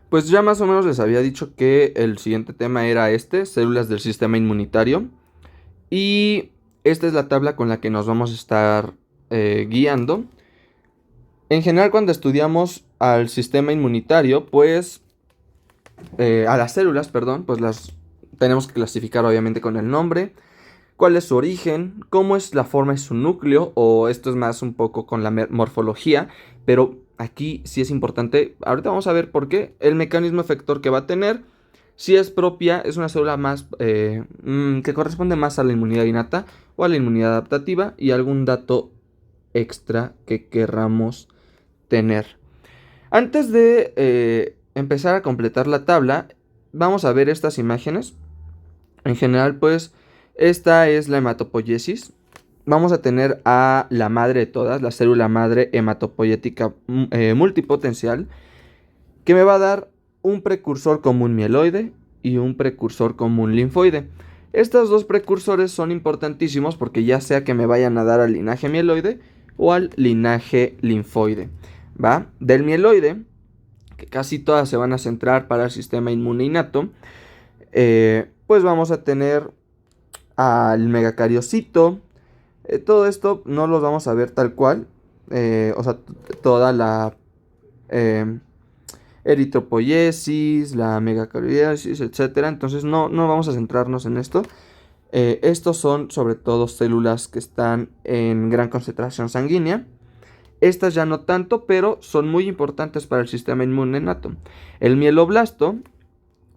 Pues ya más o menos les había dicho que el siguiente tema era células del sistema inmunitario. Y esta es la tabla con la que nos vamos a estar guiando. En general, cuando estudiamos al sistema inmunitario, pues a las células, perdón, pues las tenemos que clasificar obviamente con el nombre, cuál es su origen, cómo es la forma de su núcleo, o esto es más un poco con la morfología, pero aquí sí es importante, ahorita vamos a ver por qué, el mecanismo efector que va a tener, si es propia, es una célula más que corresponde más a la inmunidad innata o a la inmunidad adaptativa, y algún dato extra que querramos tener. Antes de empezar a completar la tabla, vamos a ver estas imágenes. En general, pues, esta es la hematopoiesis. Vamos a tener a la madre de todas, la célula madre hematopoyética multipotencial, que me va a dar un precursor común mieloide y un precursor común linfoide. Estos dos precursores son importantísimos porque ya sea que me vayan a dar al linaje mieloide o al linaje linfoide. ¿Va? Del mieloide, que casi todas se van a centrar para el sistema inmune innato, pues vamos a tener al megacariocito. Todo esto no los vamos a ver tal cual. O sea, toda la eritropoiesis, la megacariosis, etcétera. Entonces no vamos a centrarnos en esto. Estos son sobre todo células que están en gran concentración sanguínea. Estas ya no tanto, pero son muy importantes para el sistema inmune innato. El mieloblasto,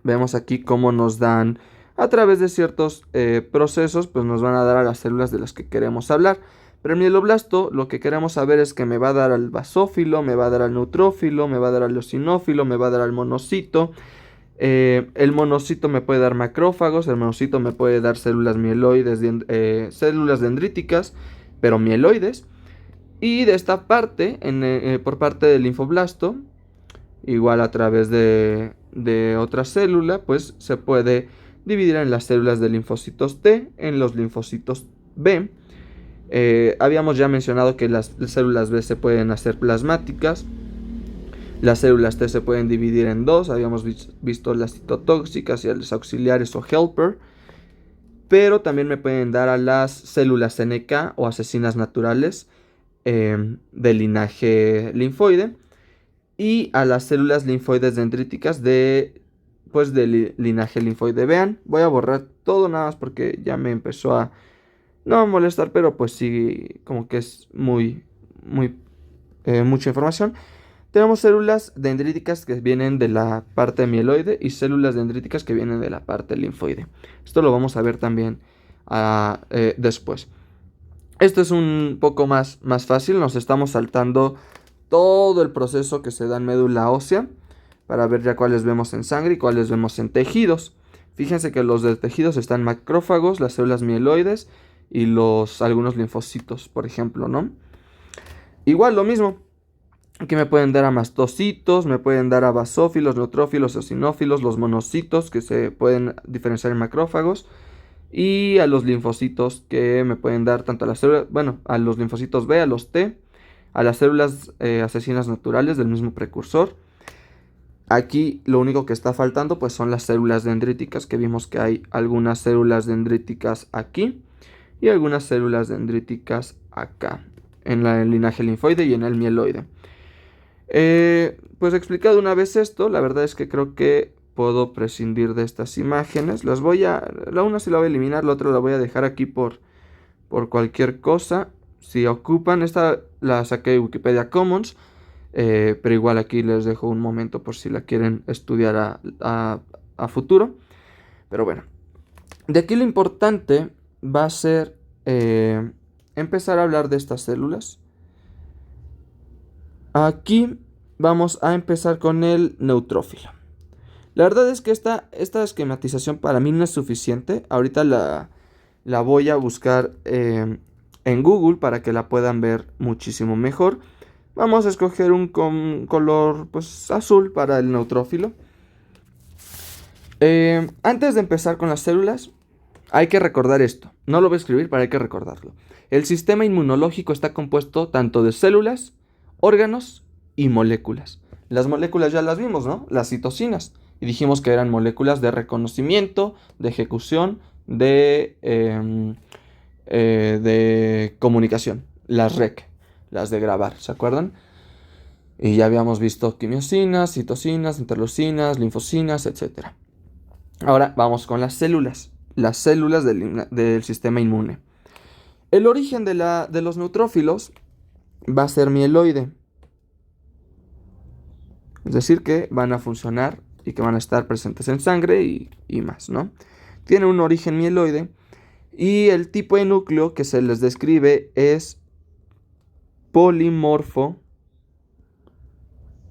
vemos aquí cómo nos dan, a través de ciertos procesos, pues nos van a dar a las células de las que queremos hablar. Pero el mieloblasto, lo que queremos saber es que me va a dar al basófilo, me va a dar al neutrófilo, me va a dar al eosinófilo, me va a dar al monocito. El monocito me puede dar macrófagos, el monocito me puede dar células mieloides, células dendríticas, pero mieloides. Y de esta parte, por parte del linfoblasto, igual a través de otra célula, pues se puede dividir en las células de linfocitos T, en los linfocitos B. Habíamos ya mencionado que las células B se pueden hacer plasmáticas. Las células T se pueden dividir en dos. Habíamos visto las citotóxicas y las auxiliares o helper. Pero también me pueden dar a las células NK o asesinas naturales de linaje linfoide. Y a las células linfoides dendríticas pues de linaje linfoide. Vean, voy a borrar todo nada más porque ya me empezó a no molestar, pero pues sí, como que es mucha información. Tenemos células dendríticas que vienen de la parte mieloide y células dendríticas que vienen de la parte linfoide. Esto lo vamos a ver también después. Esto es un poco más fácil, nos estamos saltando todo el proceso que se da en médula ósea para ver ya cuáles vemos en sangre y cuáles vemos en tejidos. Fíjense que los de tejidos están macrófagos, las células mieloides y algunos linfocitos, por ejemplo, ¿no? Igual lo mismo, aquí me pueden dar a mastocitos, me pueden dar a basófilos, neutrófilos, eosinófilos, los monocitos que se pueden diferenciar en macrófagos y a los linfocitos que me pueden dar tanto a las células, bueno, a los linfocitos B, a los T, a las células asesinas naturales del mismo precursor. Aquí lo único que está faltando pues son las células dendríticas, que vimos que hay algunas células dendríticas aquí y algunas células dendríticas acá, en el linaje linfoide y en el mieloide. Pues explicado una vez esto, la verdad es que creo que puedo prescindir de estas imágenes. La una sí la voy a eliminar, la otra la voy a dejar aquí por cualquier cosa. Si ocupan, esta la saqué de Wikipedia Commons, pero igual aquí les dejo un momento por si la quieren estudiar a futuro. Pero bueno, de aquí lo importante va a ser empezar a hablar de estas células. Aquí vamos a empezar con el neutrófilo. La verdad es que esta esquematización para mí no es suficiente. Ahorita la voy a buscar en Google para que la puedan ver muchísimo mejor. Vamos a escoger un color pues, azul para el neutrófilo. Antes de empezar con las células, hay que recordar esto. No lo voy a escribir, pero hay que recordarlo. El sistema inmunológico está compuesto tanto de células, órganos y moléculas. Las moléculas ya las vimos, ¿no? Las citocinas. Y dijimos que eran moléculas de reconocimiento, de ejecución, de comunicación. Las REC, las de grabar, ¿se acuerdan? Y ya habíamos visto quimiosinas, citocinas, interleucinas, linfocinas, etc. Ahora vamos con las células del sistema inmune. El origen de los neutrófilos va a ser mieloide. Es decir, que van a funcionar y que van a estar presentes en sangre y más, ¿no? Tiene un origen mieloide y el tipo de núcleo que se les describe es polimorfo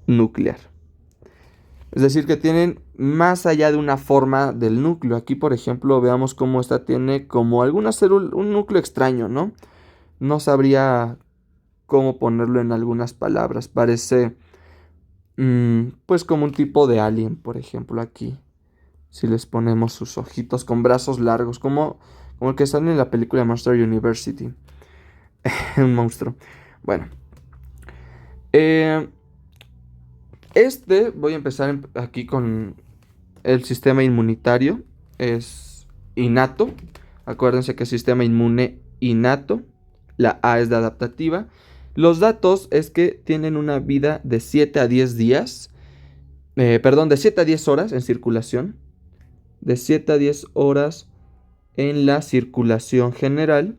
nuclear. Es decir, que tienen más allá de una forma del núcleo. Aquí, por ejemplo, veamos cómo esta tiene como alguna célula, un núcleo extraño, ¿no? No sabría cómo ponerlo en algunas palabras. Parece, pues, como un tipo de alien, por ejemplo, aquí. Si les ponemos sus ojitos con brazos largos, como el que sale en la película Monster University. Un monstruo. Bueno. Voy a empezar aquí con el sistema inmunitario. Es innato. Acuérdense que es sistema inmune innato. La A es de adaptativa. Los datos es que tienen una vida de 7 a 10 días. De 7 a 10 horas en circulación. De 7 a 10 horas en la circulación general.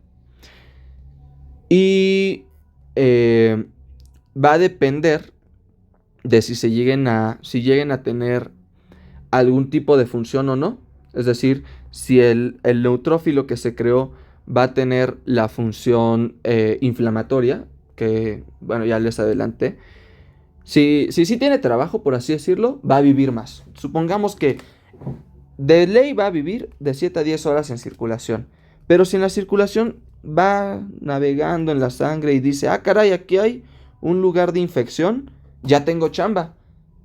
Y va a depender de si lleguen a tener algún tipo de función o no. Es decir, si el neutrófilo que se creó va a tener la función inflamatoria, que bueno, ya les adelanté. Si tiene trabajo, por así decirlo, va a vivir más. Supongamos que de ley va a vivir de 7 a 10 horas en circulación. Pero si en la circulación va navegando en la sangre y dice, ah, caray, aquí hay un lugar de infección, ya tengo chamba.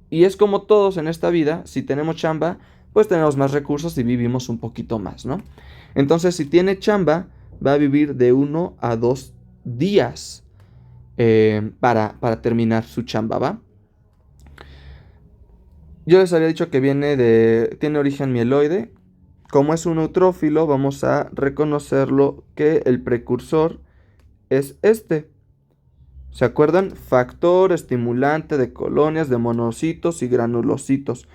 Y es como todos en esta vida, si tenemos chamba, pues tenemos más recursos y vivimos un poquito más, ¿no? Entonces, si tiene chamba, va a vivir de 1 a 2 días para terminar su chamba, ¿va? Yo les había dicho que tiene origen mieloide. Como es un neutrófilo, vamos a reconocerlo que el precursor es este. ¿Se acuerdan? Factor estimulante de colonias de monocitos y granulocitos.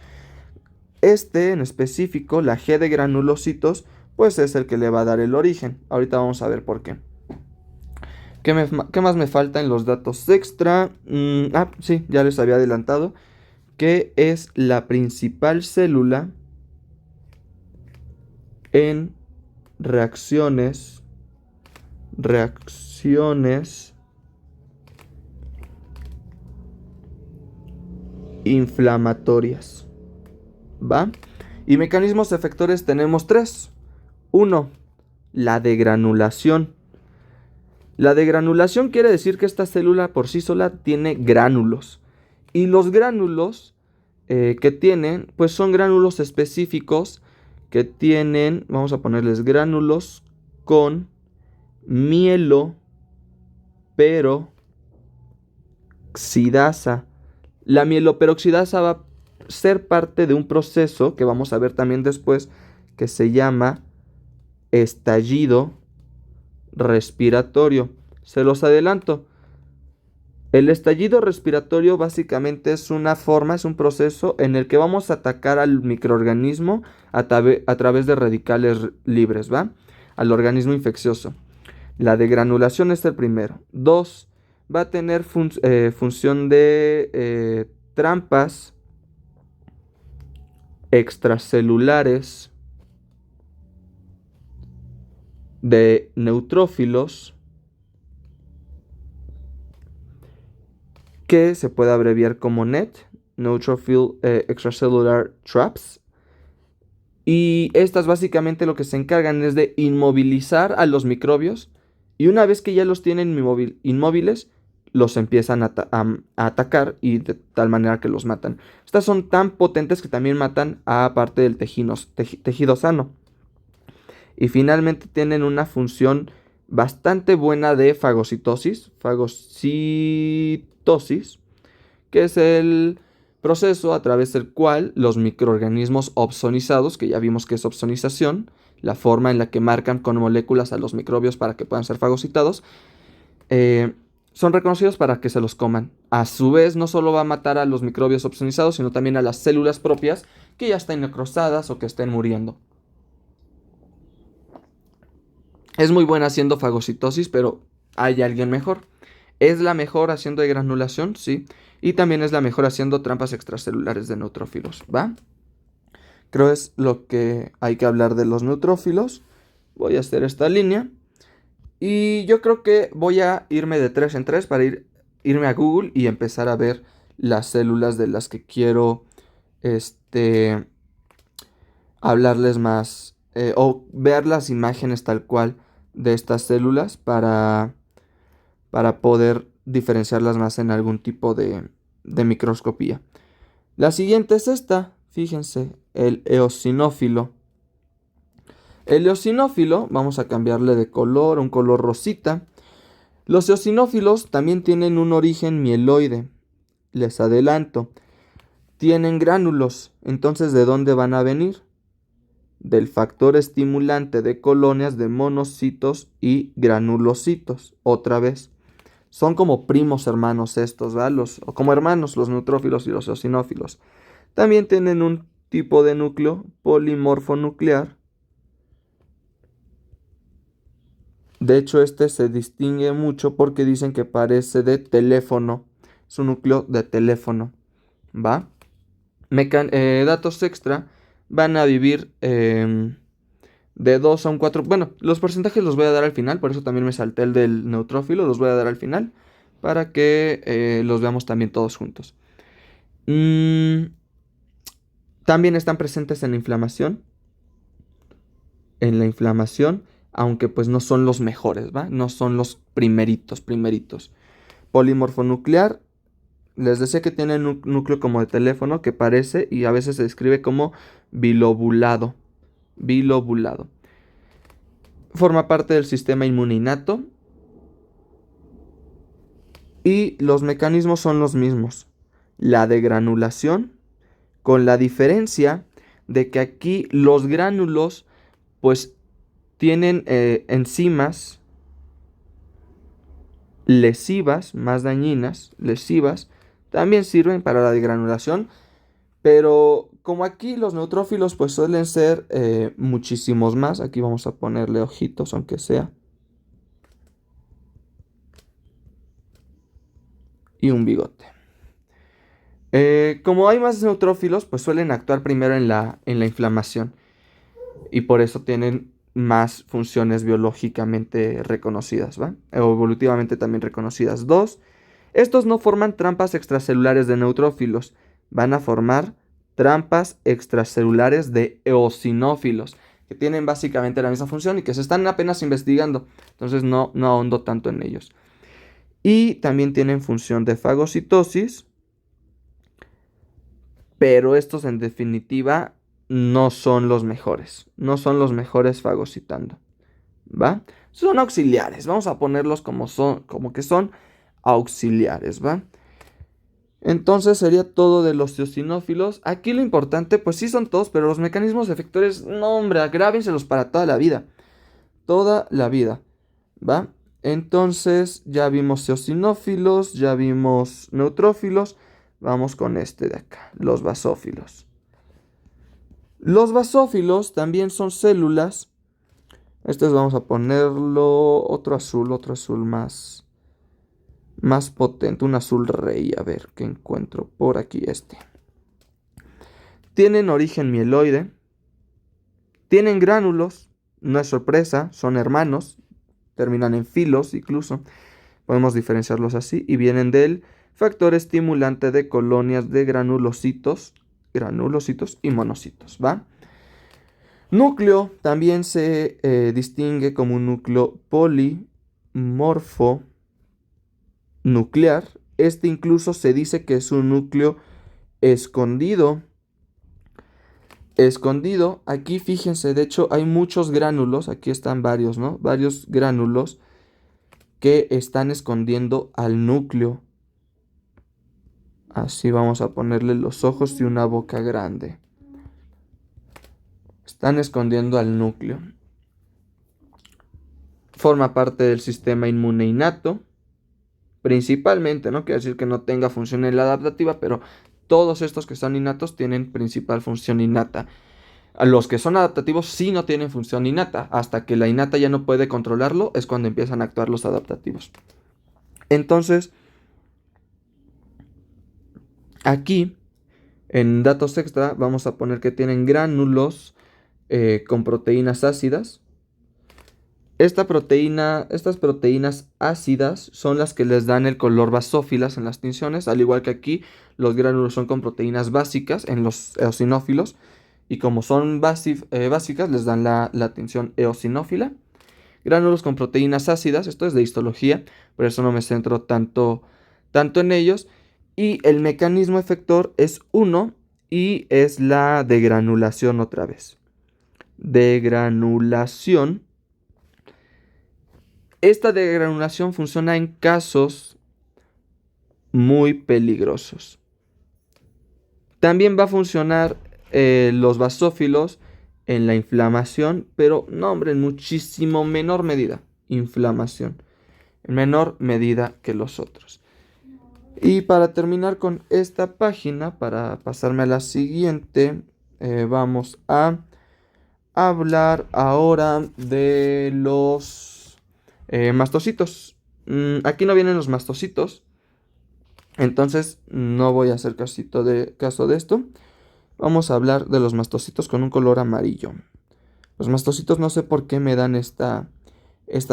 Este en específico, la G de granulocitos, pues es el que le va a dar el origen. Ahorita vamos a ver por qué. ¿Qué más me falta en los datos extra? Sí, ya les había adelantado que es la principal célula en reacciones inflamatorias, ¿va? Y mecanismos efectores tenemos 3. 1. La degranulación. La degranulación quiere decir que esta célula por sí sola tiene gránulos. Y los gránulos que tienen, pues son gránulos específicos que tienen, vamos a ponerles gránulos con mieloperoxidasa. La mieloperoxidasa va a ser parte de un proceso que vamos a ver también después, que se llama estallido respiratorio. Se los adelanto. El estallido respiratorio básicamente es un proceso en el que vamos a atacar al microorganismo a través de radicales libres, ¿va? Al organismo infeccioso. La degranulación es el primero. 2. Va a tener función de trampas extracelulares de neutrófilos, que se puede abreviar como NET, Neutrophil Extracellular Traps. Y estas básicamente lo que se encargan es de inmovilizar a los microbios, y una vez que ya los tienen inmóviles, los empiezan a atacar y de tal manera que los matan. Estas son tan potentes que también matan a parte del tejido sano. Y finalmente tienen una función bastante buena de fagocitosis, que es el proceso a través del cual los microorganismos opsonizados, que ya vimos que es opsonización, la forma en la que marcan con moléculas a los microbios para que puedan ser fagocitados, eh, son reconocidos para que se los coman. A su vez, no solo va a matar a los microbios opsonizados, sino también a las células propias que ya estén necrosadas o que estén muriendo. Es muy buena haciendo fagocitosis, pero hay alguien mejor. ¿Es la mejor haciendo de granulación? Sí. Y también es la mejor haciendo trampas extracelulares de neutrófilos, ¿va? Creo es lo que hay que hablar de los neutrófilos. Voy a hacer esta línea. Y yo creo que voy a irme de 3 en 3 para irme a Google y empezar a ver las células de las que quiero hablarles más. O ver las imágenes tal cual de estas células para poder diferenciarlas más en algún tipo de microscopía. La siguiente es esta, fíjense, el eosinófilo. El eosinófilo, vamos a cambiarle de color, un color rosita. Los eosinófilos también tienen un origen mieloide. Les adelanto. Tienen gránulos. Entonces, ¿de dónde van a venir? Del factor estimulante de colonias de monocitos y granulocitos. Otra vez. Son como primos hermanos estos, ¿verdad? O como hermanos los neutrófilos y los eosinófilos. También tienen un tipo de núcleo polimorfonuclear. De hecho, este se distingue mucho porque dicen que parece de teléfono. Es un núcleo de teléfono. ¿Va? Datos extra. Van a vivir de 2 a un 4. Bueno, los porcentajes los voy a dar al final. Por eso también me salté el del neutrófilo. Los voy a dar al final. Para que los veamos también todos juntos. También están presentes en la inflamación. En la inflamación. Aunque pues no son los mejores, ¿va? No son los primeritos. Polimorfonuclear. Les decía que tienen un núcleo como de teléfono que parece y a veces se describe como bilobulado. Bilobulado. Forma parte del sistema inmune innato. Y los mecanismos son los mismos. La de granulación, con la diferencia de que aquí los gránulos pues tienen enzimas lesivas, más dañinas, lesivas, también sirven para la degranulación, pero como aquí los neutrófilos pues suelen ser muchísimos más, aquí vamos a ponerle ojitos aunque sea, y un bigote. Como hay más neutrófilos pues suelen actuar primero en la inflamación y por eso tienen más funciones biológicamente reconocidas, ¿va? O evolutivamente también reconocidas. 2. Estos no forman trampas extracelulares de neutrófilos, van a formar trampas extracelulares de eosinófilos, que tienen básicamente la misma función y que se están apenas investigando, entonces no ahondo tanto en ellos. Y también tienen función de fagocitosis, pero estos en definitiva no son los mejores, no son los mejores fagocitando, ¿va? Son auxiliares, vamos a ponerlos como que son auxiliares, ¿va? Entonces sería todo de los eosinófilos. Aquí lo importante, pues sí son todos, pero los mecanismos efectores, no hombre, agrávenselos para toda la vida. Toda la vida, ¿va? Entonces ya vimos eosinófilos, ya vimos neutrófilos. Vamos con este de acá, los basófilos. Los basófilos también son células. Estos vamos a ponerlo otro azul más potente, un azul rey. A ver qué encuentro por aquí este. Tienen origen mieloide. Tienen gránulos. No es sorpresa, son hermanos. Terminan en filos incluso. Podemos diferenciarlos así. Y vienen del factor estimulante de colonias de granulocitos y monocitos, ¿va? Núcleo también se distingue como un núcleo polimorfonuclear. Este incluso se dice que es un núcleo escondido. Escondido, aquí fíjense, de hecho hay muchos gránulos, aquí están varios, ¿no? Varios gránulos que están escondiendo al núcleo. Así vamos a ponerle los ojos y una boca grande. Están escondiendo al núcleo. Forma parte del sistema inmune innato. Principalmente, no quiere decir que no tenga función en la adaptativa, pero todos estos que son innatos tienen principal función innata. A los que son adaptativos sí no tienen función innata. Hasta que la innata ya no puede controlarlo, es cuando empiezan a actuar los adaptativos. Entonces, aquí, en datos extra, vamos a poner que tienen gránulos con proteínas ácidas. Estas proteínas ácidas son las que les dan el color basófilas en las tinciones, al igual que aquí los gránulos son con proteínas básicas en los eosinófilos, y como son básicas les dan la tinción eosinófila. Gránulos con proteínas ácidas, esto es de histología, por eso no me centro tanto en ellos, y el mecanismo efector es uno y es la degranulación otra vez. Degranulación. Esta degranulación funciona en casos muy peligrosos. También va a funcionar los basófilos en la inflamación, pero no, hombre, en muchísimo menor medida. Inflamación, en menor medida que los otros. Y para terminar con esta página, para pasarme a la siguiente, vamos a hablar ahora de los mastocitos. Aquí no vienen los mastocitos, entonces no voy a hacer caso de esto. Vamos a hablar de los mastocitos con un color amarillo. Los mastocitos no sé por qué me dan esta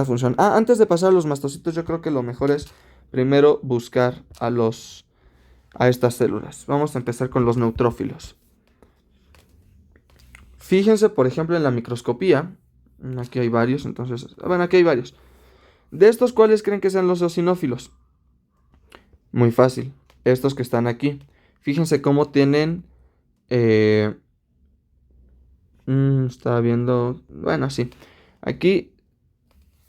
función. Antes de pasar a los mastocitos, yo creo que lo mejor es primero buscar a estas células. Vamos a empezar con los neutrófilos. Fíjense, por ejemplo, en la microscopía. Aquí hay varios, entonces... Bueno, aquí hay varios. ¿De estos cuáles creen que sean los eosinófilos? Muy fácil. Estos que están aquí. Fíjense cómo tienen... estaba viendo... Bueno, sí. Aquí,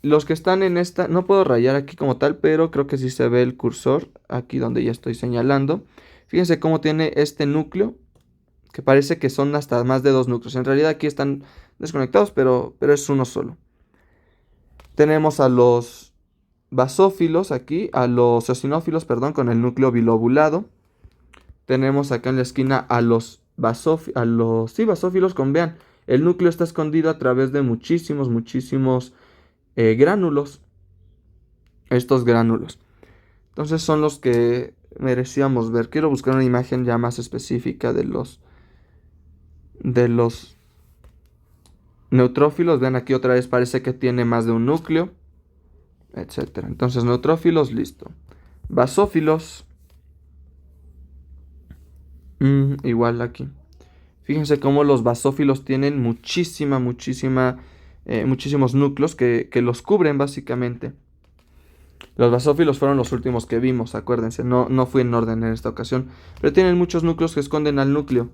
los que están en esta... No puedo rayar aquí como tal, pero creo que sí se ve el cursor. Aquí donde ya estoy señalando. Fíjense cómo tiene este núcleo, que parece que son hasta más de 2 núcleos. En realidad aquí están desconectados, pero es uno solo. Tenemos a los basófilos aquí, a los eosinófilos, perdón, con el núcleo bilobulado. Tenemos acá en la esquina a los basófilos con, vean, el núcleo está escondido a través de muchísimos gránulos. Estos gránulos. Entonces son los que merecíamos ver. Quiero buscar una imagen ya más específica de los neutrófilos. Vean aquí otra vez, parece que tiene más de un núcleo, etcétera. Entonces neutrófilos, listo. Basófilos, igual aquí. Fíjense cómo los basófilos tienen muchísimos núcleos que los cubren básicamente. Los basófilos fueron los últimos que vimos, acuérdense, no fui en orden en esta ocasión, pero tienen muchos núcleos que esconden al núcleo.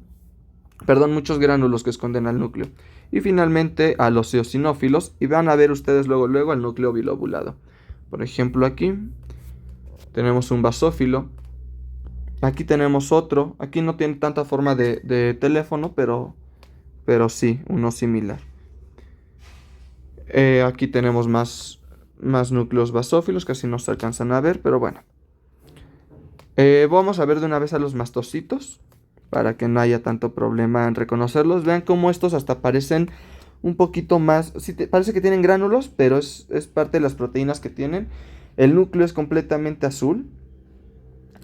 Perdón, muchos gránulos que esconden al núcleo. Y finalmente a los eosinófilos, y van a ver ustedes luego el núcleo bilobulado. Por ejemplo, aquí tenemos un basófilo. Aquí tenemos otro. Aquí no tiene tanta forma de teléfono, pero sí, uno similar. Aquí tenemos más núcleos basófilos, casi no se alcanzan a ver, pero bueno. Vamos a ver de una vez a los mastocitos, para que no haya tanto problema en reconocerlos. Vean cómo estos hasta parecen un poquito más... Sí, parece que tienen gránulos, pero es parte de las proteínas que tienen. El núcleo es completamente azul.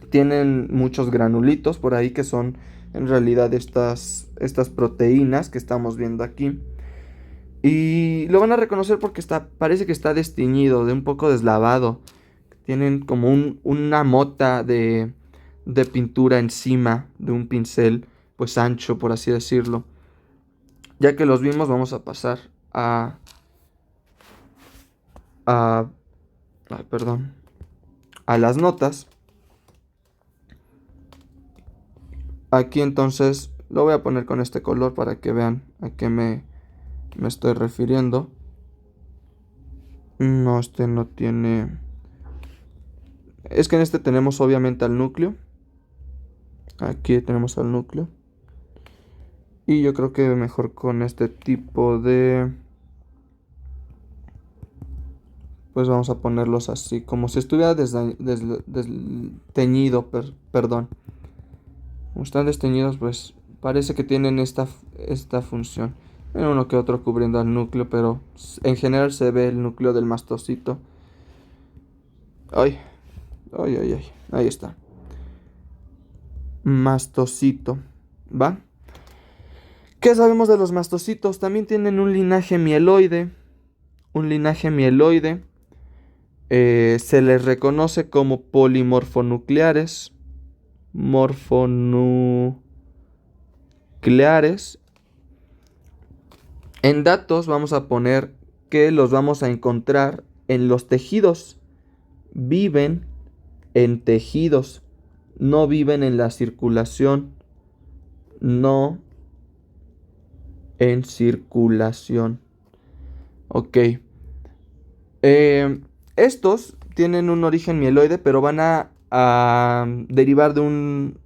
Tienen muchos granulitos por ahí que son en realidad estas proteínas que estamos viendo aquí. Y lo van a reconocer porque parece que está desteñido, de un poco deslavado. Tienen como una mota de pintura encima de un pincel, pues ancho, por así decirlo. Ya que los vimos, vamos a pasar a las notas. Aquí entonces lo voy a poner con este color para que vean a qué me estoy refiriendo. No, este no tiene... Es que en este tenemos obviamente al núcleo. Aquí tenemos al núcleo. Y yo creo que mejor con este tipo de... Pues vamos a ponerlos así, como si estuviera desteñido, perdón. Como están desteñidos, pues parece que tienen esta función. Hay uno que otro cubriendo al núcleo, pero en general se ve el núcleo del mastocito. Ay, ay, ay, ay. Ahí está. Mastocito, ¿va? ¿Qué sabemos de los mastocitos? También tienen un linaje mieloide. Un linaje mieloide. Se les reconoce como polimorfonucleares. Morfonucleares. En datos vamos a poner que los vamos a encontrar en los tejidos. Viven en tejidos. No viven en la circulación. No en circulación. Ok. Estos tienen un origen mieloide, pero van a derivar de un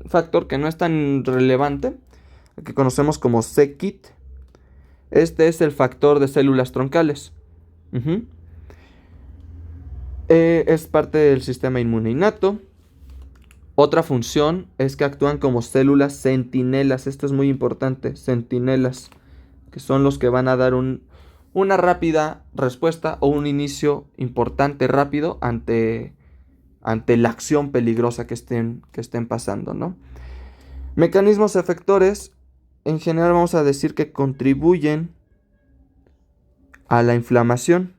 factor que no es tan relevante, que conocemos como c-Kit. Este es el factor de células troncales. Es parte del sistema inmune innato. Otra función es que actúan como células centinelas. Esto es muy importante, centinelas, que son los que van a dar una rápida respuesta o un inicio importante, rápido, ante la acción peligrosa que estén pasando, ¿no? Mecanismos efectores, en general vamos a decir que contribuyen a la inflamación.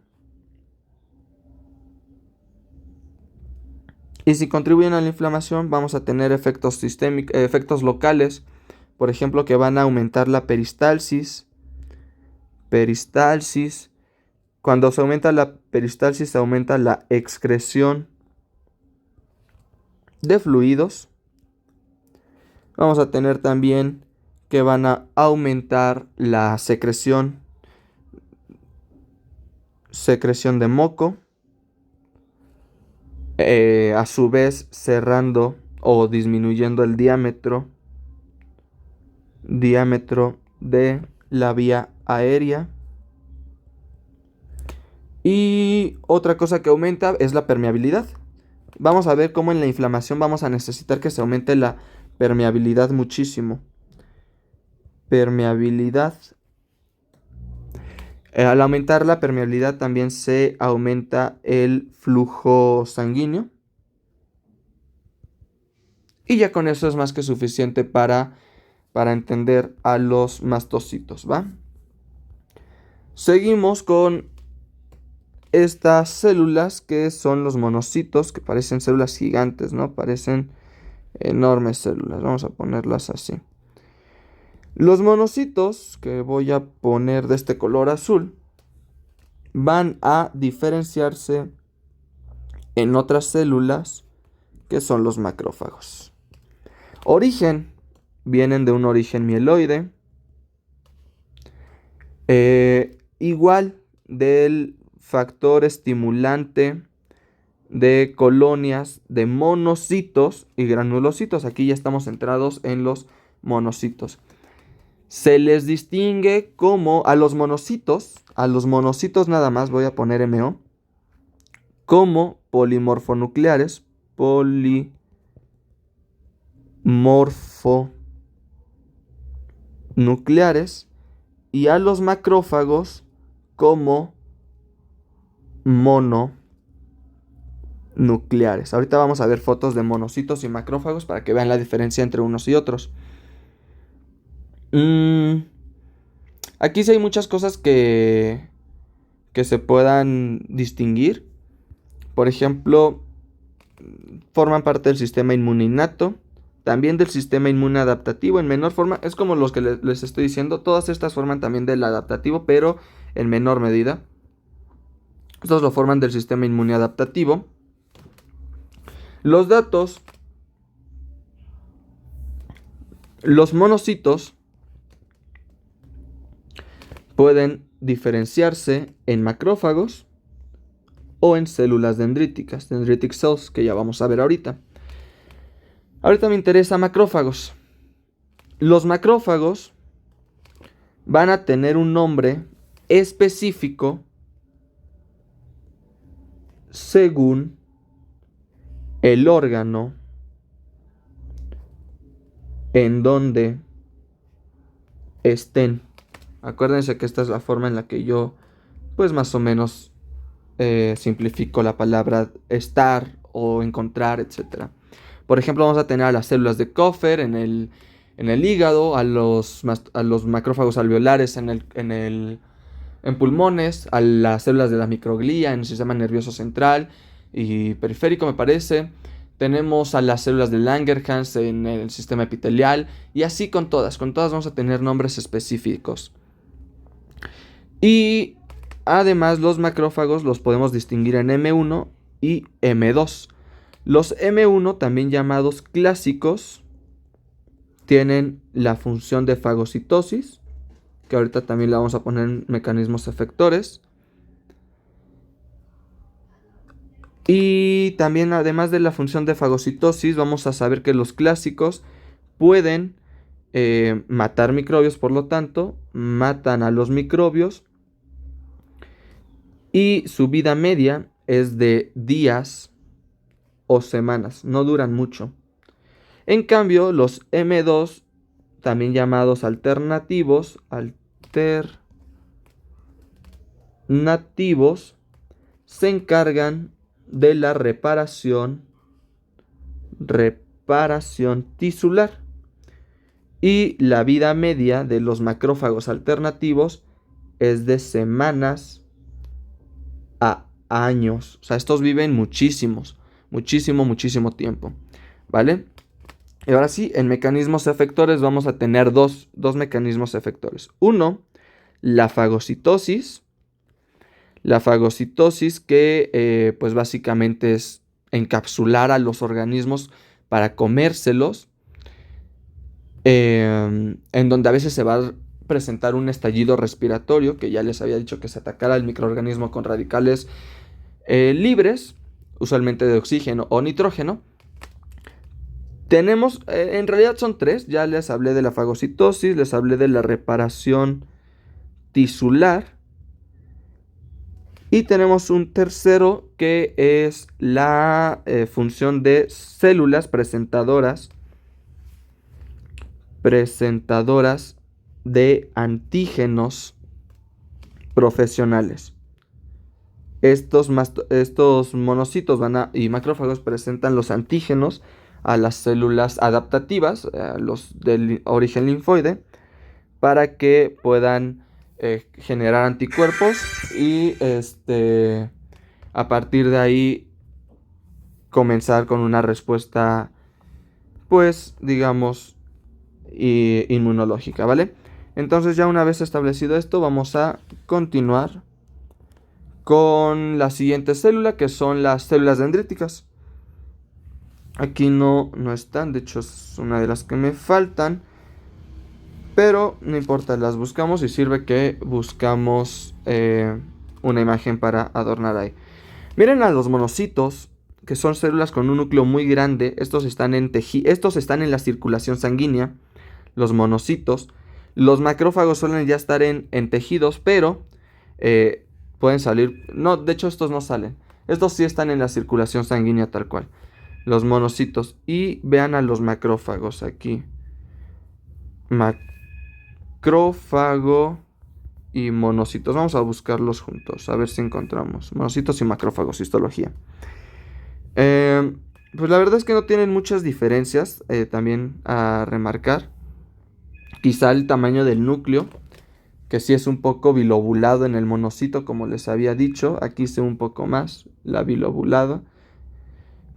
Y si contribuyen a la inflamación, vamos a tener efectos sistémicos, efectos locales, por ejemplo, que van a aumentar la peristalsis. Cuando se aumenta la peristalsis, se aumenta la excreción de fluidos. Vamos a tener también que van a aumentar la secreción de moco, a su vez cerrando o disminuyendo el diámetro de la vía aérea. Y otra cosa que aumenta es la permeabilidad. Vamos a ver cómo en la inflamación vamos a necesitar que se aumente la permeabilidad muchísimo. Permeabilidad. Al aumentar la permeabilidad también se aumenta el flujo sanguíneo. Y ya con eso es más que suficiente para entender a los mastocitos, ¿va? Seguimos con estas células que son los monocitos, que parecen células gigantes, ¿no? Parecen enormes células. Vamos a ponerlas así. Los monocitos, que voy a poner de este color azul, van a diferenciarse en otras células que son los macrófagos. Origen, vienen de un origen mieloide, igual del factor estimulante de colonias de monocitos y granulocitos. Aquí ya estamos centrados en los monocitos. Se les distingue como a los monocitos nada más, voy a poner MO, como polimorfonucleares, y a los macrófagos como mononucleares. Ahorita vamos a ver fotos de monocitos y macrófagos para que vean la diferencia entre unos y otros. Aquí sí hay muchas cosas que se puedan distinguir. Por ejemplo, forman parte del sistema inmune innato, también del sistema inmune adaptativo en menor forma. Es como los que les estoy diciendo. Todas estas forman también del adaptativo, pero en menor medida. Estos lo forman del sistema inmune adaptativo. Los datos. Los monocitos pueden diferenciarse en macrófagos o en células dendríticas, dendritic cells, que ya vamos a ver ahorita. Ahorita me interesa macrófagos. Los macrófagos van a tener un nombre específico según el órgano en donde estén. Acuérdense que esta es la forma en la que yo, pues más o menos, simplifico la palabra estar o encontrar, etc. Por ejemplo, vamos a tener a las células de Kupffer en el hígado, a los macrófagos alveolares en pulmones, a las células de la microglía en el sistema nervioso central y periférico, me parece. Tenemos a las células de Langerhans en el sistema epitelial y así con todas. Con todas vamos a tener nombres específicos. Y además los macrófagos los podemos distinguir en M1 y M2. Los M1, también llamados clásicos, tienen la función de fagocitosis, que ahorita también la vamos a poner en mecanismos efectores. Y también, además de la función de fagocitosis, vamos a saber que los clásicos pueden matar microbios, por lo tanto, matan a los microbios. Y su vida media es de días o semanas, no duran mucho. En cambio, los M2, también llamados alternativos, se encargan de la reparación tisular. Y la vida media de los macrófagos alternativos es de semanas a años. O sea, estos viven muchísimo tiempo, ¿vale? Y ahora sí, en mecanismos efectores vamos a tener dos mecanismos efectores. Uno, la fagocitosis. La fagocitosis que pues básicamente es encapsular a los organismos para comérselos, en donde a veces se va a presentar un estallido respiratorio, que ya les había dicho que se atacara al microorganismo con radicales libres, usualmente de oxígeno o nitrógeno. Tenemos, en realidad son tres, ya les hablé de la fagocitosis, les hablé de la reparación tisular, y tenemos un tercero que es la función de células presentadoras de antígenos profesionales. Estos monocitos y macrófagos presentan los antígenos a las células adaptativas, a los del origen linfoide, para que puedan generar anticuerpos y a partir de ahí comenzar con una respuesta, pues digamos, inmunológica, ¿vale? Entonces, ya una vez establecido esto, vamos a continuar con la siguiente célula, que son las células dendríticas. Aquí no están, de hecho es una de las que me faltan, pero no importa, las buscamos y sirve que buscamos una imagen para adornar ahí. Miren a los monocitos, que son células con un núcleo muy grande. Estos están en la circulación sanguínea, los monocitos. Los macrófagos suelen ya estar en tejidos, pero pueden salir. No, de hecho estos no salen. Estos sí están en la circulación sanguínea tal cual. Los monocitos. Y vean a los macrófagos aquí. Macrófago y monocitos. Vamos a buscarlos juntos, a ver si encontramos. Monocitos y macrófagos, histología. Pues la verdad es que no tienen muchas diferencias, también a remarcar. Quizá el tamaño del núcleo, que sí es un poco bilobulado en el monocito, como les había dicho. Aquí se ve un poco más la bilobulada.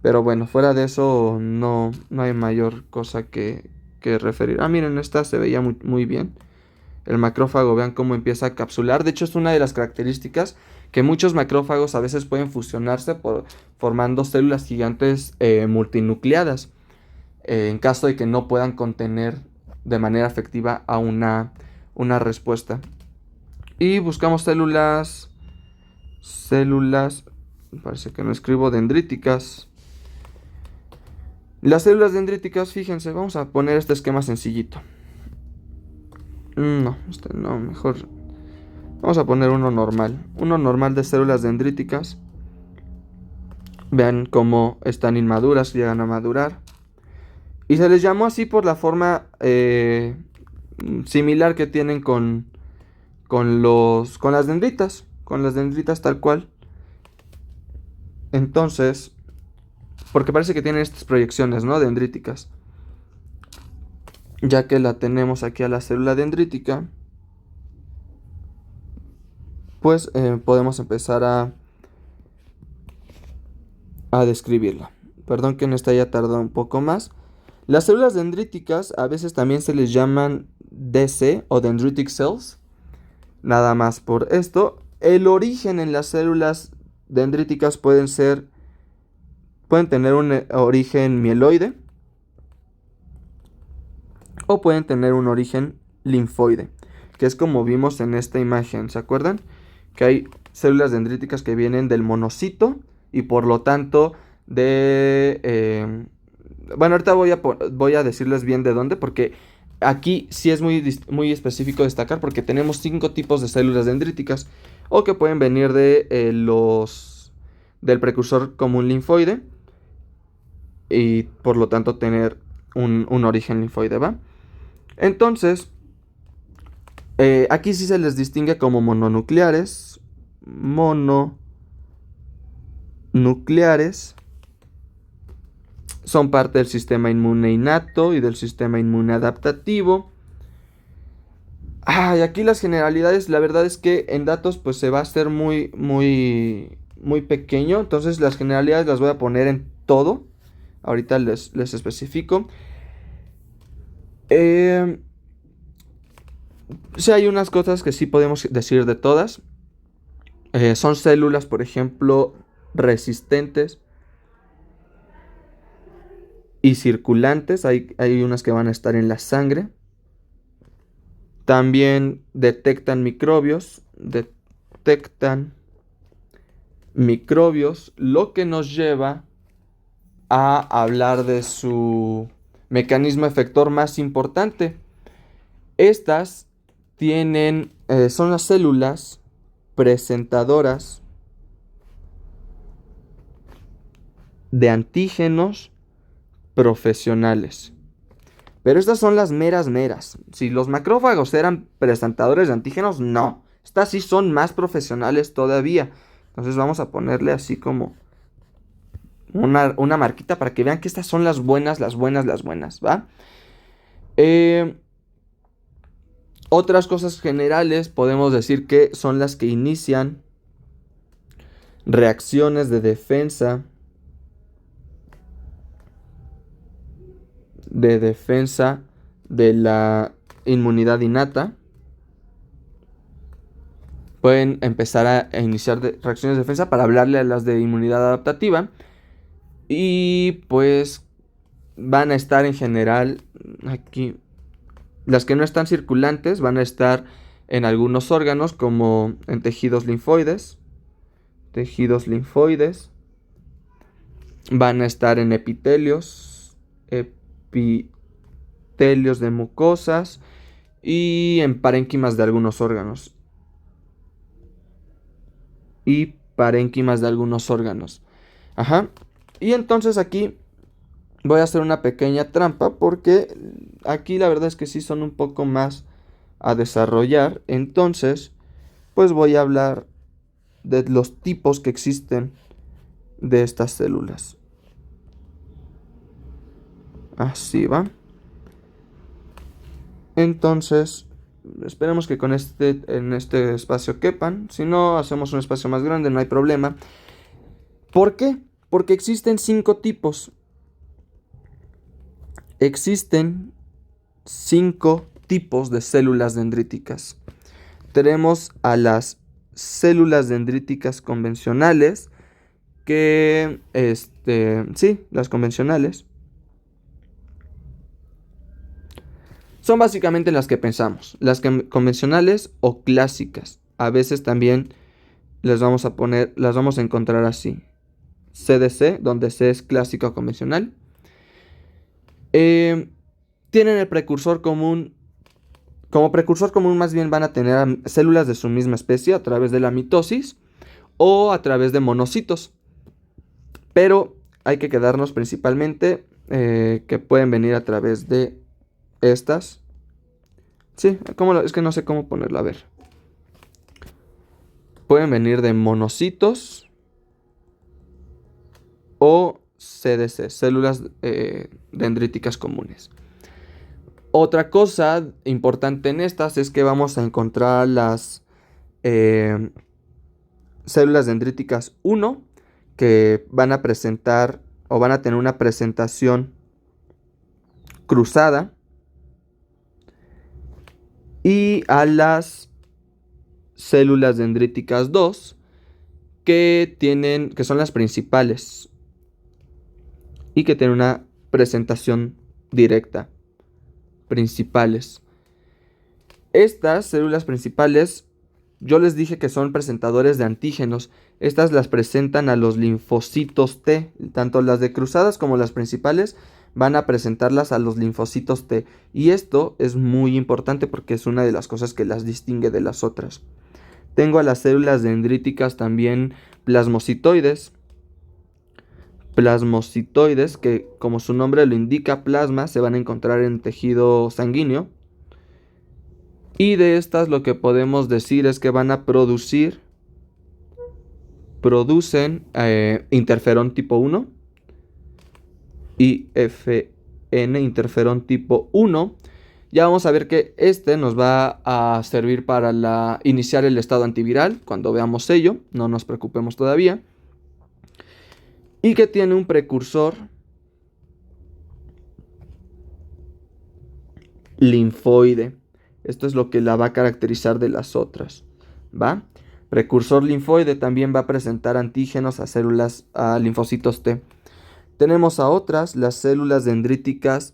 Pero bueno, fuera de eso no hay mayor cosa que referir. Miren, esta se veía muy bien. El macrófago, vean cómo empieza a capsular. De hecho, es una de las características que muchos macrófagos a veces pueden fusionarse formando células gigantes multinucleadas. En caso de que no puedan contener de manera efectiva a una respuesta. Y buscamos células, parece que no escribo, dendríticas. Las células dendríticas, fíjense, vamos a poner este esquema sencillito. No, este no, mejor vamos a poner uno normal. Uno normal de células dendríticas. Vean cómo están inmaduras, llegan a madurar. Y se les llamó así por la forma similar que tienen con las dendritas. Con las dendritas tal cual. Entonces, porque parece que tienen estas proyecciones, ¿no? Dendríticas. Ya que la tenemos aquí a la célula dendrítica, pues podemos empezar a describirla. Perdón que en esta haya tardado un poco más. Las células dendríticas a veces también se les llaman DC o dendritic cells. Nada más por esto. El origen en las células dendríticas pueden tener un origen mieloide o pueden tener un origen linfoide, que es como vimos en esta imagen. ¿Se acuerdan? Que hay células dendríticas que vienen del monocito y por lo tanto bueno, ahorita voy a decirles bien de dónde, porque aquí sí es muy específico destacar, porque tenemos 5 tipos de células dendríticas, o que pueden venir del precursor común linfoide, y por lo tanto tener un origen linfoide, ¿va? Entonces, aquí sí se les distingue como mononucleares, son parte del sistema inmune innato y del sistema inmune adaptativo. Y aquí las generalidades, la verdad es que en datos pues se va a hacer muy pequeño. Entonces las generalidades las voy a poner en todo. Ahorita les especifico. Sí hay unas cosas que sí podemos decir de todas. Son células, por ejemplo, resistentes y circulantes. Hay unas que van a estar en la sangre. También detectan microbios, lo que nos lleva a hablar de su mecanismo efector más importante. Estas son las células presentadoras de antígenos profesionales. Pero estas son las meras. Si los macrófagos eran presentadores de antígenos, no. Estas sí son más profesionales todavía. Entonces vamos a ponerle así como una marquita para que vean que estas son las buenas, ¿va? Otras cosas generales podemos decir que son las que inician reacciones de defensa de la inmunidad innata. Pueden empezar a iniciar reacciones de defensa para hablarle a las de inmunidad adaptativa. Y pues van a estar en general aquí. Las que no están circulantes van a estar en algunos órganos, como en tejidos linfoides. Van a estar en epitelios de mucosas y en parénquimas de algunos órganos. Ajá. Y entonces aquí voy a hacer una pequeña trampa, porque aquí la verdad es que sí son un poco más a desarrollar. Entonces, pues voy a hablar de los tipos que existen de estas células. Así va. Entonces, esperemos que en este espacio quepan. Si no, hacemos un espacio más grande, no hay problema. ¿Por qué? Porque existen 5 tipos. Existen 5 tipos de células dendríticas. Tenemos a las células dendríticas convencionales, las convencionales son básicamente las que pensamos, las convencionales o clásicas. A veces también las vamos a encontrar así: CDC, donde C es clásica o convencional, Eh, tienen el precursor común. Como precursor común más bien van a tener células de su misma especie a través de la mitosis o a través de monocitos. Pero hay que quedarnos principalmente que pueden venir a través de estas. Sí, es que no sé cómo ponerlo. A ver. Pueden venir de monocitos o CDC, células dendríticas comunes. Otra cosa importante en estas es que vamos a encontrar las células dendríticas 1 que van a presentar o van a tener una presentación cruzada, y a las células dendríticas 2 que son las principales y que tienen una presentación directa. Principales. Estas células principales, yo les dije que son presentadores de antígenos. Estas las presentan a los linfocitos T. Tanto las de cruzadas como las principales van a presentarlas a los linfocitos T. Y esto es muy importante porque es una de las cosas que las distingue de las otras. Tengo a las células dendríticas también plasmocitoides. Plasmocitoides que, como su nombre lo indica, plasma, se van a encontrar en tejido sanguíneo. Y de estas lo que podemos decir es que van a producen interferón tipo 1, IFN, interferón tipo 1. Ya vamos a ver que este nos va a servir para iniciar el estado antiviral. Cuando veamos ello, no nos preocupemos todavía. Y que tiene un precursor linfoide. Esto es lo que la va a caracterizar de las otras, ¿va? Precursor linfoide también va a presentar antígenos a linfocitos T. Tenemos a otras, las células dendríticas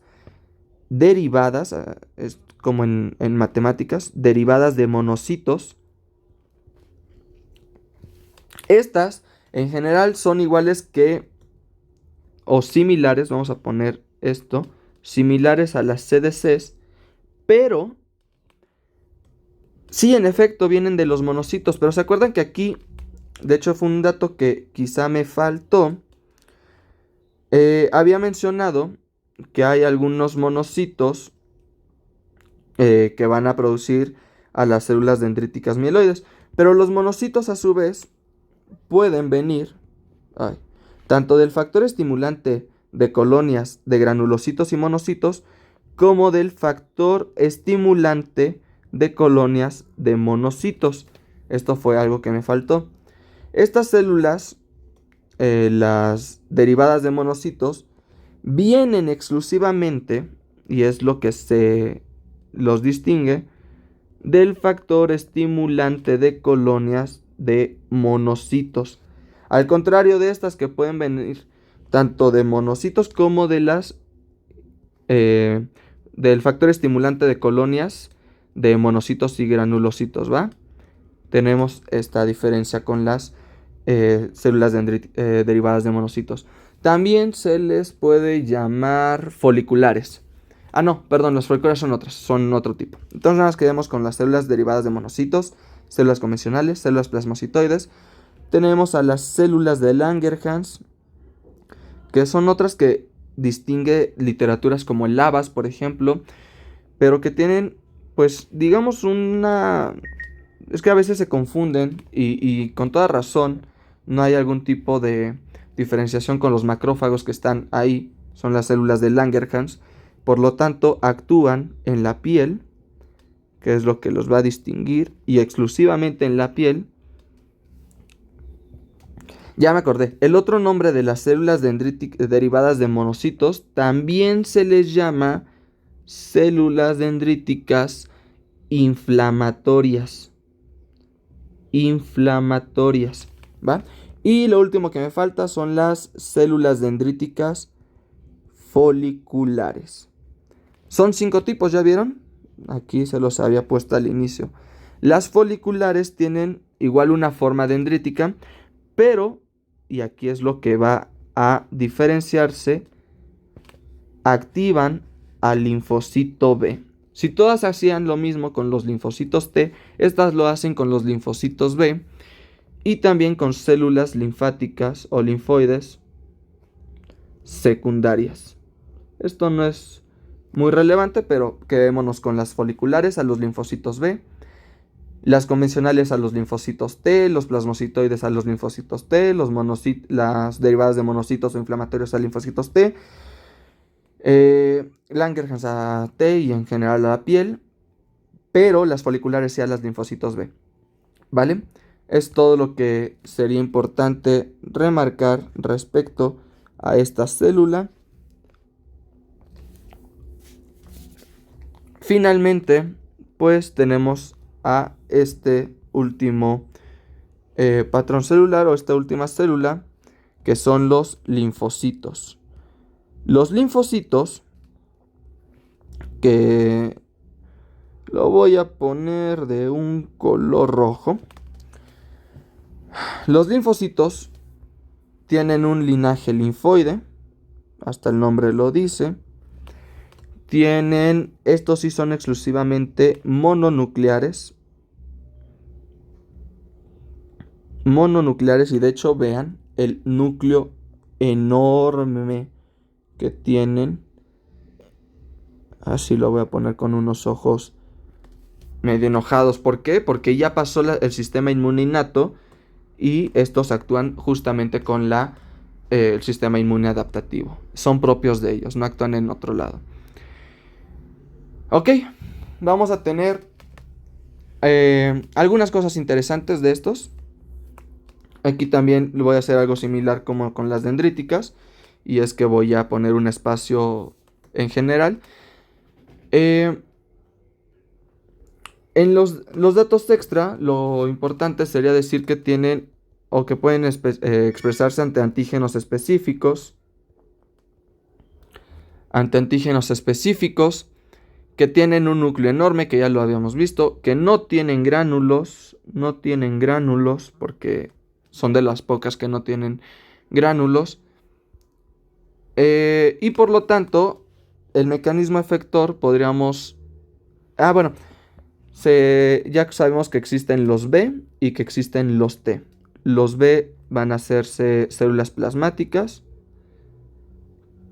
derivadas, es como en matemáticas, derivadas de monocitos. Estas en general son iguales que, o similares, vamos a poner esto, similares a las CDCs, pero sí, en efecto, vienen de los monocitos, pero ¿se acuerdan que aquí, de hecho fue un dato que quizá me faltó? Había mencionado que hay algunos monocitos que van a producir a las células dendríticas mieloides, pero los monocitos a su vez pueden venir tanto del factor estimulante de colonias de granulocitos y monocitos como del factor estimulante de colonias de monocitos. Esto fue algo que me faltó. Estas células, las derivadas de monocitos, vienen exclusivamente, y es lo que se los distingue, del factor estimulante de colonias de monocitos. Al contrario de estas que pueden venir tanto de monocitos como de del factor estimulante de colonias de monocitos y granulocitos, ¿va? Tenemos esta diferencia con las células derivadas de monocitos. También se les puede llamar foliculares. Ah, no, perdón, los foliculares son otro tipo. Entonces nada más quedemos con las células derivadas de monocitos, células convencionales, células plasmocitoides. Tenemos a las células de Langerhans, que son otras que distingue literaturas como el Lavas, por ejemplo, pero que tienen, pues, digamos, es que a veces se confunden y con toda razón no hay algún tipo de diferenciación con los macrófagos que están ahí, son las células de Langerhans, por lo tanto actúan en la piel, que es lo que los va a distinguir, y exclusivamente en la piel. Ya me acordé, el otro nombre de las células derivadas de monocitos también se les llama células dendríticas inflamatorias. ¿Va? Y lo último que me falta son las células dendríticas foliculares. Son 5 tipos, ¿ya vieron? Aquí se los había puesto al inicio. Las foliculares tienen igual una forma dendrítica, pero, y aquí es lo que va a diferenciarse activan al linfocito B. Si todas hacían lo mismo con los linfocitos T, estas lo hacen con los linfocitos B y también con células linfáticas o linfoides secundarias. Esto no es muy relevante, pero quedémonos con las foliculares a los linfocitos B, las convencionales a los linfocitos T, los plasmocitoides a los linfocitos T, las derivadas de monocitos o inflamatorios a linfocitos T, Langerhans a T y en general a la piel, pero las foliculares sí a los linfocitos B. ¿Vale? Es todo lo que sería importante remarcar respecto a esta célula. Finalmente, pues tenemos a este último patrón celular o esta última célula, que son los linfocitos. Los linfocitos, que lo voy a poner de un color rojo. Los linfocitos tienen un linaje linfoide, hasta el nombre lo dice. Estos sí son exclusivamente mononucleares. Y de hecho vean el núcleo enorme que tienen. Así lo voy a poner con unos ojos medio enojados. ¿Por qué? Porque ya pasó el sistema inmune innato y estos actúan justamente con el sistema inmune adaptativo. Son propios de ellos, no actúan en otro lado. Ok, vamos a tener algunas cosas interesantes de estos. Aquí también voy a hacer algo similar como con las dendríticas, y es que voy a poner un espacio en general. En los datos extra, lo importante sería decir que tienen o que pueden expresarse ante antígenos específicos. Que tienen un núcleo enorme, que ya lo habíamos visto, que no tienen gránulos, porque son de las pocas que no tienen gránulos, y por lo tanto, el mecanismo efector podríamos... bueno, ya sabemos que existen los B y que existen los T. Los B van a hacerse células plasmáticas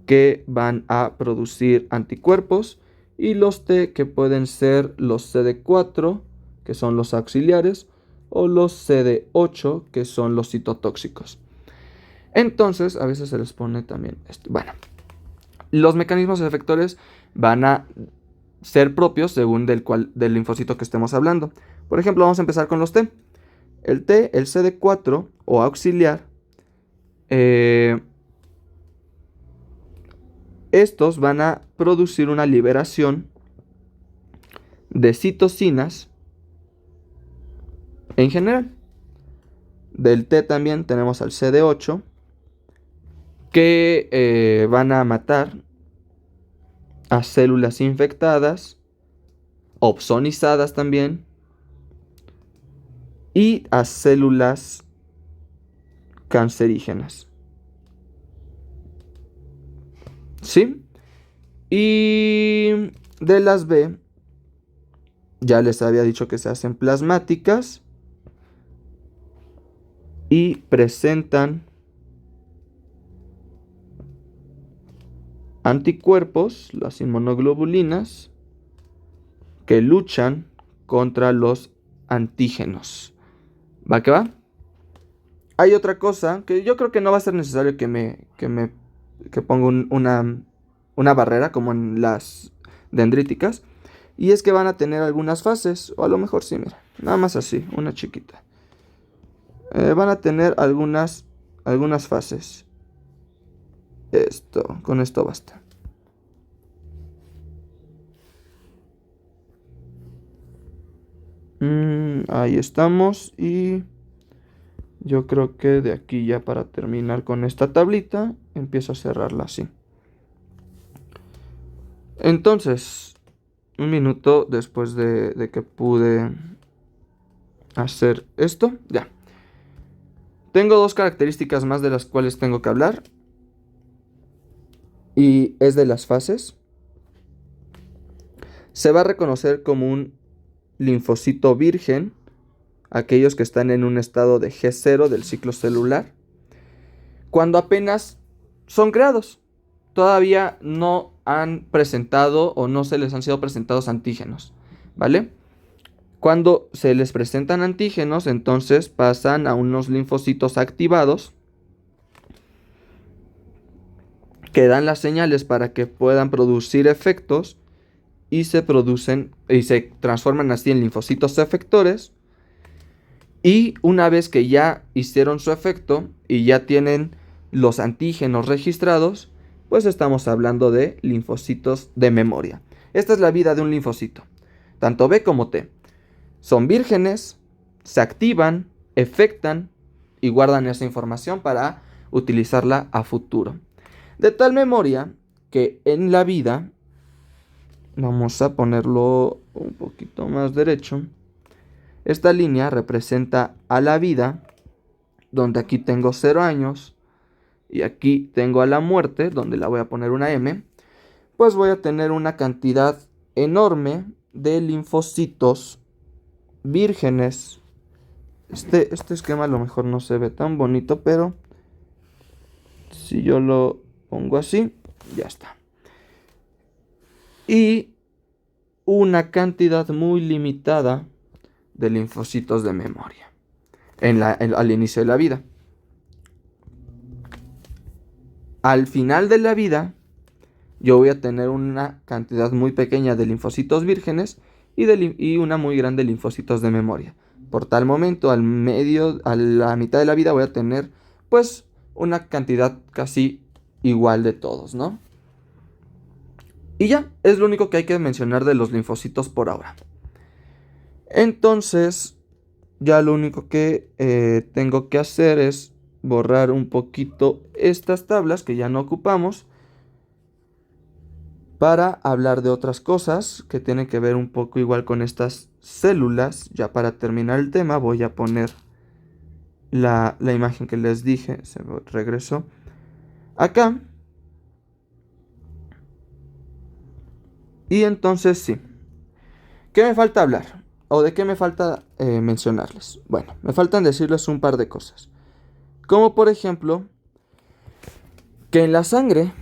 que van a producir anticuerpos, y los T que pueden ser los CD4, que son los auxiliares, o los CD8, que son los citotóxicos. Entonces, a veces se les pone también esto. Bueno, los mecanismos efectores van a ser propios según del linfocito que estemos hablando. Por ejemplo, vamos a empezar con los T. El T, el CD4 o auxiliar, estos van a producir una liberación de citocinas en general. Del T también tenemos al CD8, que van a matar a células infectadas, opsonizadas también, y a células cancerígenas. ¿Sí? Y de las B, ya les había dicho que se hacen plasmáticas y presentan anticuerpos, las inmunoglobulinas, que luchan contra los antígenos. ¿Va que va? Hay otra cosa que yo creo que no va a ser necesario que ponga una barrera como en las dendríticas, y es que van a tener algunas fases, o a lo mejor sí, mira, nada más así, una chiquita. Van a tener algunas fases. Con esto basta. Ahí estamos, y yo creo que de aquí ya, para terminar con esta tablita, empiezo a cerrarla así. Entonces, un minuto después de que pude hacer esto, ya. Tengo dos características más de las cuales tengo que hablar. y es de las fases, se va a reconocer como un linfocito virgen aquellos que están en un estado de G0 del ciclo celular, cuando apenas son creados. Todavía no han presentado o no se les han sido presentados antígenos, ¿vale? Cuando se les presentan antígenos, entonces pasan a unos linfocitos activados que dan las señales para que puedan producir efectos y se transforman así en linfocitos efectores. Y una vez que ya hicieron su efecto y ya tienen los antígenos registrados, pues estamos hablando de linfocitos de memoria. Esta es la vida de un linfocito, tanto B como T. Son vírgenes, se activan, efectan y guardan esa información para utilizarla a futuro. De tal memoria que en la vida, vamos a ponerlo un poquito más derecho, esta línea representa a la vida, donde aquí tengo 0 años, y aquí tengo a la muerte, donde la voy a poner una M, pues voy a tener una cantidad enorme de linfocitos vírgenes. Este esquema a lo mejor no se ve tan bonito, pero si yo lo pongo así, ya está. Y una cantidad muy limitada de linfocitos de memoria al inicio de la vida. Al final de la vida, yo voy a tener una cantidad muy pequeña de linfocitos vírgenes y una muy grande de linfocitos de memoria. Por tal momento, a la mitad de la vida voy a tener pues una cantidad casi igual de todos, ¿no? Y ya, es lo único que hay que mencionar de los linfocitos por ahora. Entonces, ya lo único que tengo que hacer es borrar un poquito estas tablas que ya no ocupamos para hablar de otras cosas que tienen que ver un poco igual con estas células. Ya para terminar el tema voy a poner la imagen que les dije, se regresó acá. Y entonces sí, ¿qué me falta hablar? ¿O de qué me falta mencionarles? Bueno, me faltan decirles un par de cosas. Como por ejemplo, que en la sangre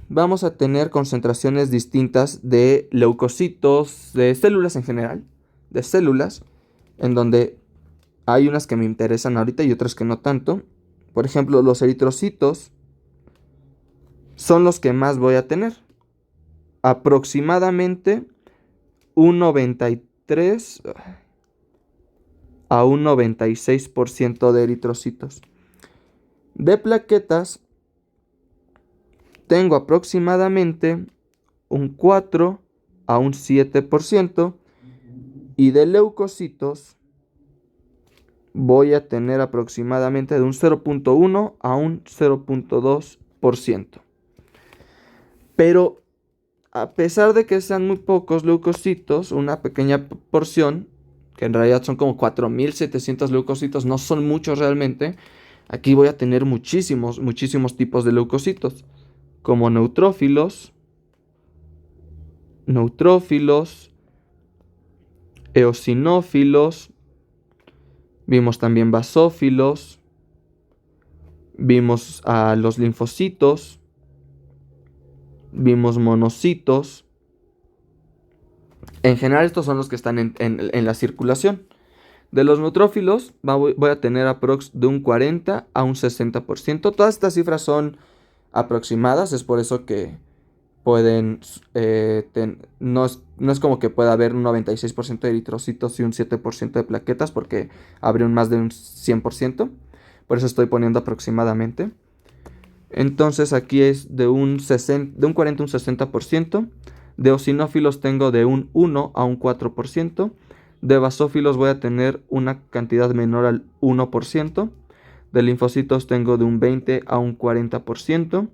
vamos a tener concentraciones distintas de leucocitos, de células en general, de células, en donde hay unas que me interesan ahorita y otras que no tanto. Por ejemplo, los eritrocitos son los que más voy a tener. Aproximadamente un 93 a un 96% de eritrocitos. De plaquetas tengo aproximadamente un 4 a un 7%. Y de leucocitos voy a tener aproximadamente de un 0.1 a un 0.2%. Pero a pesar de que sean muy pocos leucocitos, una pequeña porción, que en realidad son como 4.700 leucocitos, no son muchos realmente, aquí voy a tener muchísimos tipos de leucocitos, como neutrófilos, eosinófilos, vimos también basófilos, vimos a los linfocitos, vimos monocitos. En general estos son los que están en la circulación. De los neutrófilos voy a tener aprox de un 40 a un 60%. Todas estas cifras son aproximadas, es por eso que pueden, no es como que pueda haber un 96% de eritrocitos y un 7% de plaquetas, porque habría más de un 100%. Por eso estoy poniendo aproximadamente. Entonces aquí es de un 40 a un 60%. De eosinófilos tengo de un 1 a un 4%. De basófilos voy a tener una cantidad menor al 1%. De linfocitos tengo de un 20 a un 40%.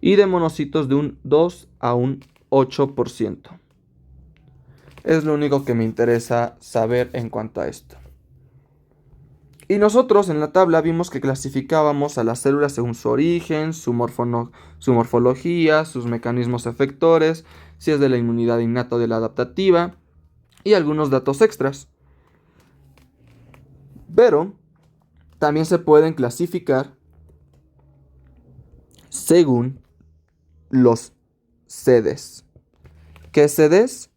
Y de monocitos de un 2 a un 8%. Es lo único que me interesa saber en cuanto a esto. Y nosotros en la tabla vimos que clasificábamos a las células según su origen, su morfología, sus mecanismos efectores, si es de la inmunidad innata o de la adaptativa, y algunos datos extras. Pero también se pueden clasificar según los sedes. ¿Qué sedes?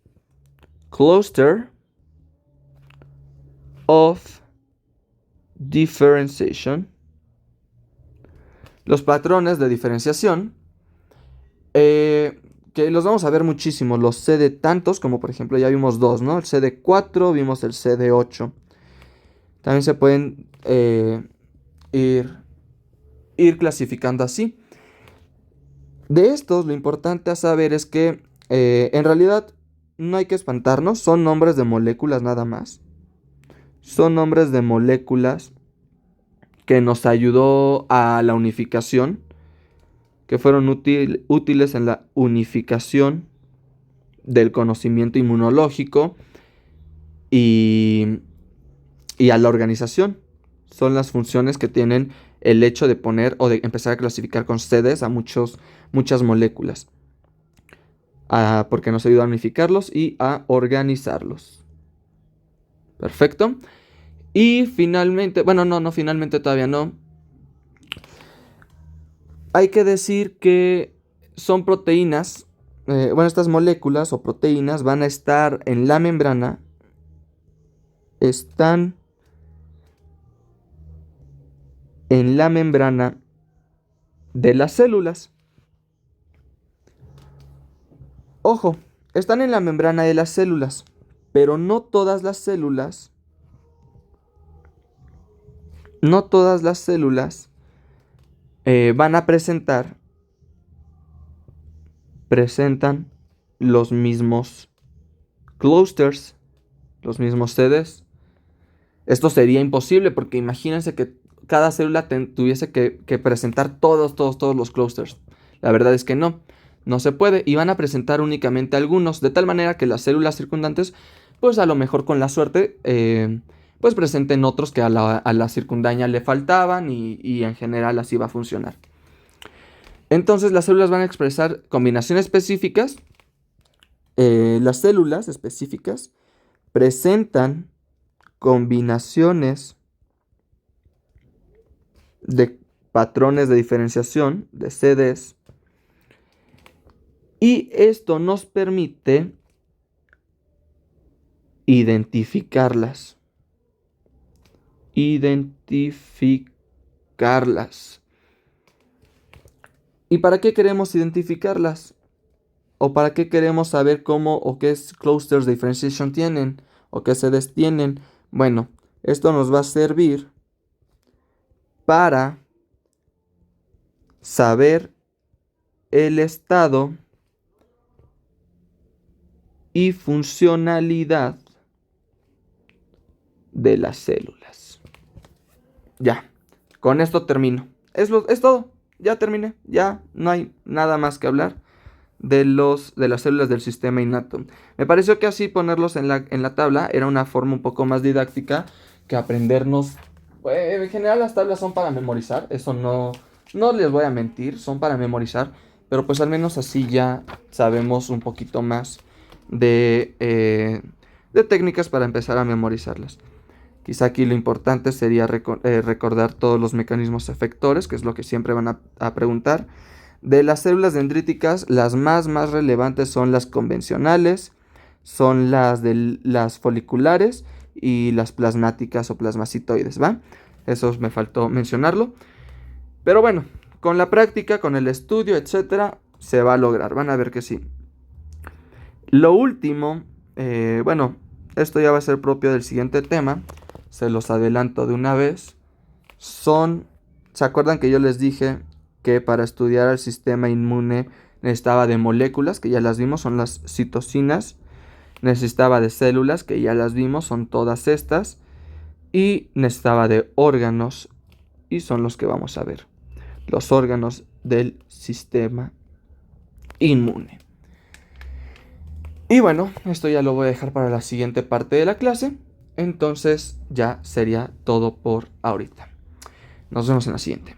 Cluster of differentiation. Los patrones de diferenciación, que los vamos a ver muchísimo, los CD tantos, como por ejemplo ya vimos dos, ¿no? El CD4, vimos el CD8. También se pueden ir clasificando así. De estos, lo importante a saber es que en realidad no hay que espantarnos, son nombres de moléculas nada más. Son nombres de moléculas que nos ayudó a la unificación, que fueron útiles en la unificación del conocimiento inmunológico y a la organización. Son las funciones que tienen el hecho de poner o de empezar a clasificar con sedes a muchas moléculas. Porque nos ayuda a unificarlos y a organizarlos. Perfecto. Y finalmente, bueno, no, finalmente todavía no. Hay que decir que son proteínas, estas moléculas o proteínas van a estar en la membrana, están en la membrana de las células. Ojo, están en la membrana de las células, pero no todas las células van a presentan los mismos clusters, los mismos sedes. Esto sería imposible porque imagínense que cada célula tuviese que presentar todos los clusters. La verdad es que no se puede y van a presentar únicamente algunos, de tal manera que las células circundantes, pues a lo mejor con la suerte, pues presenten otros que a la circundaña le faltaban y en general así va a funcionar. Entonces las células van a expresar combinaciones específicas. Las células específicas presentan combinaciones de patrones de diferenciación, de sedes, y esto nos permite identificarlas. ¿Y para qué queremos identificarlas? ¿O para qué queremos saber cómo o qué clusters de differentiation tienen? ¿O qué sedes tienen? Bueno, esto nos va a servir para saber el estado y funcionalidad de las células. Ya, con esto termino. Es todo, ya terminé, ya no hay nada más que hablar de las células del sistema innato. Me pareció que así ponerlos en la tabla era una forma un poco más didáctica que aprendernos. En general las tablas son para memorizar, eso no les voy a mentir, son para memorizar, pero pues al menos así ya sabemos un poquito más de técnicas para empezar a memorizarlas. Quizá aquí lo importante sería recordar todos los mecanismos efectores, que es lo que siempre van a preguntar. De las células dendríticas, las más relevantes son las convencionales, son las foliculares y las plasmáticas o plasmacitoides, ¿va? Eso me faltó mencionarlo. Pero bueno, con la práctica, con el estudio, etcétera, se va a lograr. Van a ver que sí. Lo último, esto ya va a ser propio del siguiente tema. Se los adelanto de una vez. ¿Se acuerdan que yo les dije que para estudiar el sistema inmune necesitaba de moléculas, que ya las vimos, son las citocinas? Necesitaba de células, que ya las vimos, son todas estas. Y necesitaba de órganos, y son los que vamos a ver. Los órganos del sistema inmune. Y bueno, esto ya lo voy a dejar para la siguiente parte de la clase. Entonces ya sería todo por ahorita. Nos vemos en la siguiente.